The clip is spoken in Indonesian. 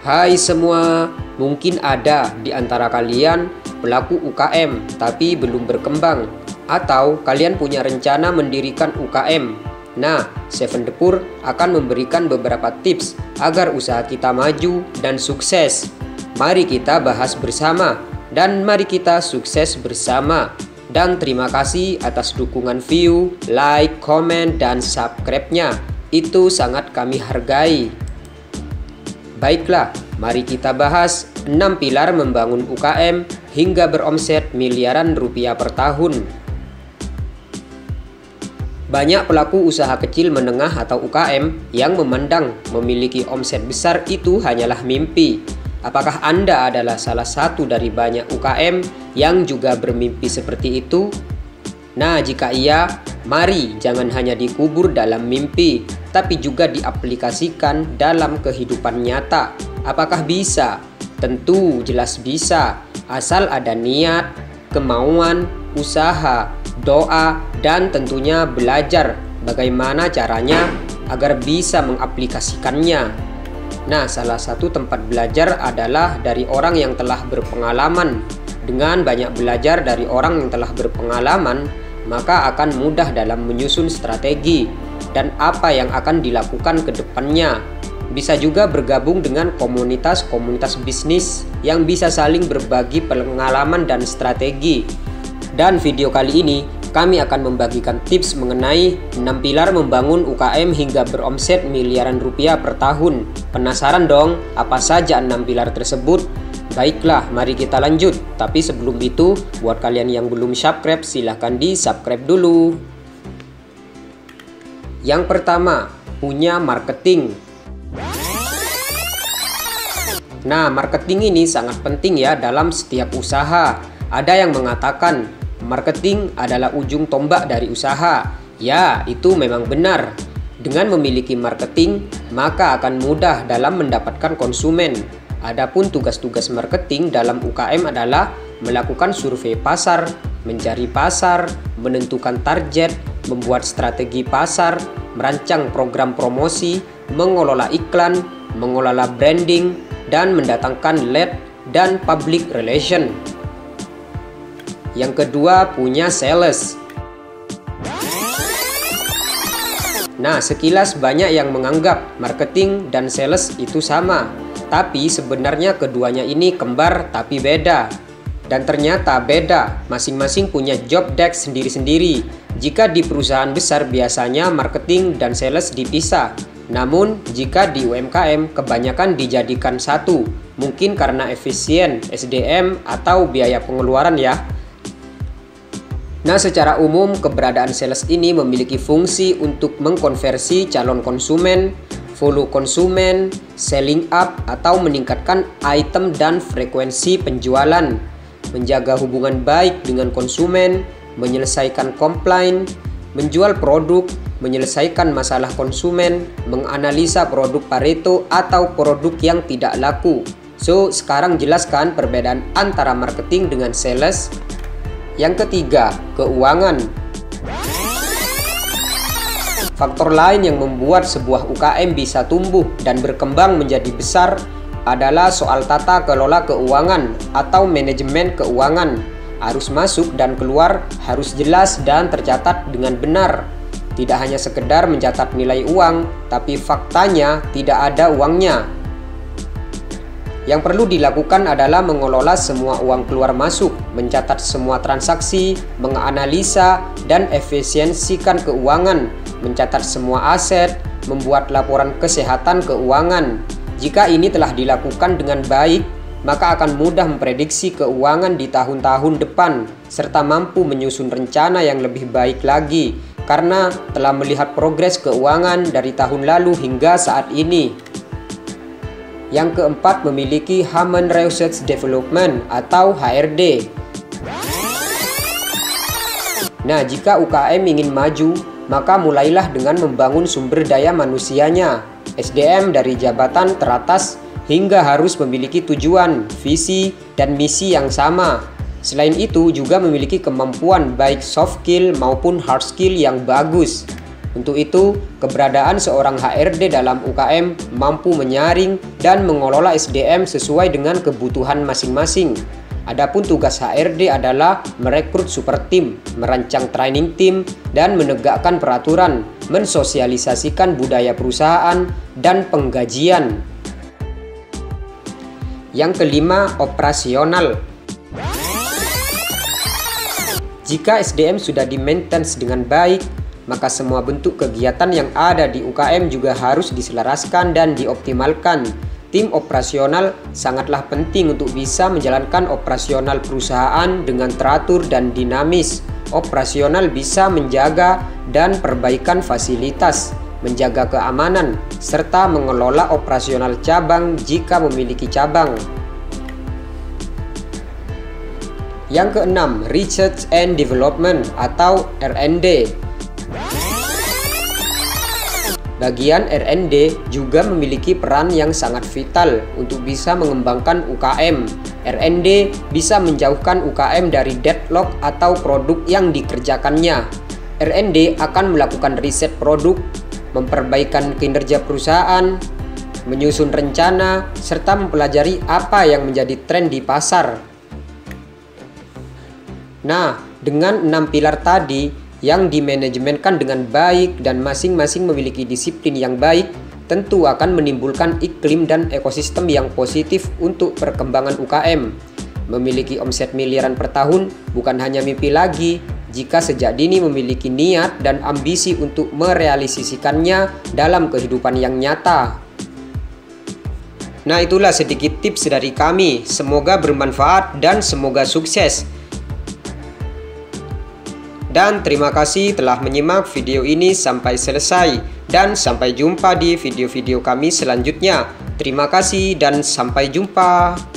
Hai semua, mungkin ada di antara kalian pelaku UKM tapi belum berkembang, atau kalian punya rencana mendirikan UKM. Nah, Seven Depur akan memberikan beberapa tips agar usaha kita maju dan sukses. Mari kita bahas bersama dan mari kita sukses bersama. Dan terima kasih atas dukungan view, like, komen, dan subscribe-nya. Itu sangat kami hargai. Baiklah, mari kita bahas 6 pilar membangun UKM hingga beromset miliaran rupiah per tahun. Banyak pelaku usaha kecil menengah atau UKM yang memandang memiliki omset besar itu hanyalah mimpi. Apakah Anda adalah salah satu dari banyak UKM yang juga bermimpi seperti itu? Nah, jika iya, mari jangan hanya dikubur dalam mimpi, tapi juga diaplikasikan dalam kehidupan nyata. Apakah bisa? Tentu jelas bisa, asal ada niat, kemauan, usaha, doa, dan tentunya belajar bagaimana caranya agar bisa mengaplikasikannya. Nah, salah satu tempat belajar adalah dari orang yang telah berpengalaman. Dengan banyak belajar dari orang yang telah berpengalaman, maka akan mudah dalam menyusun strategi dan apa yang akan dilakukan ke depannya. Bisa juga bergabung dengan komunitas-komunitas bisnis yang bisa saling berbagi pengalaman dan strategi. Dan video kali ini kami akan membagikan tips mengenai 6 pilar membangun UKM hingga beromset miliaran rupiah per tahun. Penasaran dong apa saja 6 pilar tersebut? Baiklah, mari kita lanjut. Tapi sebelum itu, buat kalian yang belum subscribe, silahkan di subscribe dulu. Yang pertama, punya marketing. Nah, marketing ini sangat penting ya dalam setiap usaha. Ada yang mengatakan marketing adalah ujung tombak dari usaha. Ya, itu memang benar. Dengan memiliki marketing, maka akan mudah dalam mendapatkan konsumen. Adapun tugas-tugas marketing dalam UKM adalah melakukan survei pasar, mencari pasar, menentukan target, membuat strategi pasar, merancang program promosi, mengelola iklan, mengelola branding, dan mendatangkan lead dan public relation. Yang kedua, punya sales. Nah, sekilas banyak yang menganggap marketing dan sales itu sama. Tapi sebenarnya keduanya ini kembar tapi beda. Dan ternyata beda, masing-masing punya job desk sendiri-sendiri. Jika di perusahaan besar biasanya marketing dan sales dipisah. Namun jika di UMKM kebanyakan dijadikan satu. Mungkin karena efisien SDM atau biaya pengeluaran ya. Nah, secara umum keberadaan sales ini memiliki fungsi untuk mengkonversi calon konsumen, follow konsumen, selling up atau meningkatkan item dan frekuensi penjualan, menjaga hubungan baik dengan konsumen, menyelesaikan komplain, menjual produk, menyelesaikan masalah konsumen, menganalisa produk Pareto atau produk yang tidak laku. So, sekarang jelaskan perbedaan antara marketing dengan sales. Yang ketiga, keuangan. Faktor lain yang membuat sebuah UKM bisa tumbuh dan berkembang menjadi besar adalah soal tata kelola keuangan atau manajemen keuangan. Arus masuk dan keluar harus jelas dan tercatat dengan benar. Tidak hanya sekedar mencatat nilai uang, tapi faktanya tidak ada uangnya. Yang perlu dilakukan adalah mengelola semua uang keluar masuk, mencatat semua transaksi, menganalisa dan efisiensikan keuangan, mencatat semua aset, membuat laporan kesehatan keuangan. Jika ini telah dilakukan dengan baik, maka akan mudah memprediksi keuangan di tahun-tahun depan, serta mampu menyusun rencana yang lebih baik lagi, karena telah melihat progres keuangan dari tahun lalu hingga saat ini. Yang keempat, memiliki Human Resource Development atau HRD. Nah, jika UKM ingin maju, maka mulailah dengan membangun sumber daya manusianya. SDM dari jabatan teratas hingga harus memiliki tujuan, visi, dan misi yang sama. Selain itu juga memiliki kemampuan baik soft skill maupun hard skill yang bagus. Untuk itu, keberadaan seorang HRD dalam UKM mampu menyaring dan mengelola SDM sesuai dengan kebutuhan masing-masing. Adapun tugas HRD adalah merekrut super tim, merancang training tim, dan menegakkan peraturan, mensosialisasikan budaya perusahaan, dan penggajian. Yang kelima, operasional. Jika SDM sudah di-maintain dengan baik, maka semua bentuk kegiatan yang ada di UKM juga harus diselaraskan dan dioptimalkan. Tim operasional sangatlah penting untuk bisa menjalankan operasional perusahaan dengan teratur dan dinamis. Operasional bisa menjaga dan perbaikan fasilitas, menjaga keamanan, serta mengelola operasional cabang jika memiliki cabang. Yang keenam, Research and Development atau R&D. Bagian R&D juga memiliki peran yang sangat vital untuk bisa mengembangkan UKM. R&D bisa menjauhkan UKM dari deadlock atau produk yang dikerjakannya. R&D akan melakukan riset produk, memperbaikan kinerja perusahaan, menyusun rencana, serta mempelajari apa yang menjadi tren di pasar. Nah, dengan 6 pilar tadi yang dimanajemenkan dengan baik dan masing-masing memiliki disiplin yang baik, tentu akan menimbulkan iklim dan ekosistem yang positif untuk perkembangan UKM. Memiliki omset miliaran per tahun bukan hanya mimpi lagi jika sejak dini memiliki niat dan ambisi untuk merealisasikannya dalam kehidupan yang nyata. Nah, itulah sedikit tips dari kami. Semoga bermanfaat dan semoga sukses. Dan terima kasih telah menyimak video ini sampai selesai. Dan sampai jumpa di video-video kami selanjutnya. Terima kasih dan sampai jumpa.